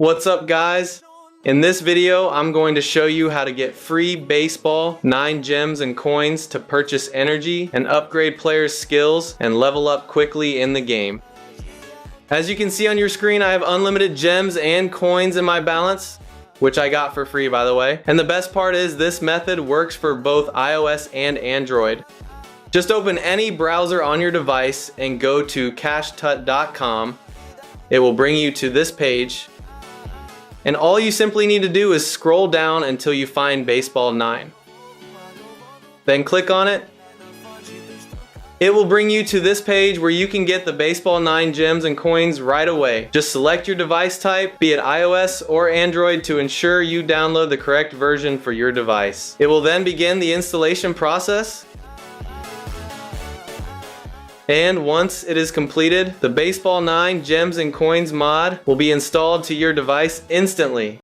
What's up, guys? In this video, I'm going to show you how to get free baseball, 9 gems and coins to purchase energy and upgrade players' skills and level up quickly in the game. As you can see on your screen, I have unlimited gems and coins in my balance, which I got for free, by the way. And the best part is this method works for both iOS and Android. Just open any browser on your device and go to cashtut.com. It will bring you to this page. And all you simply need to do is scroll down until you find Baseball 9. Then click on it. It will bring you to this page where you can get the Baseball 9 gems and coins right away. Just select your device type, be it iOS or Android, to ensure you download the correct version for your device. It will then begin the installation process. And once it is completed, the Baseball 9 Gems and Coins mod will be installed to your device instantly.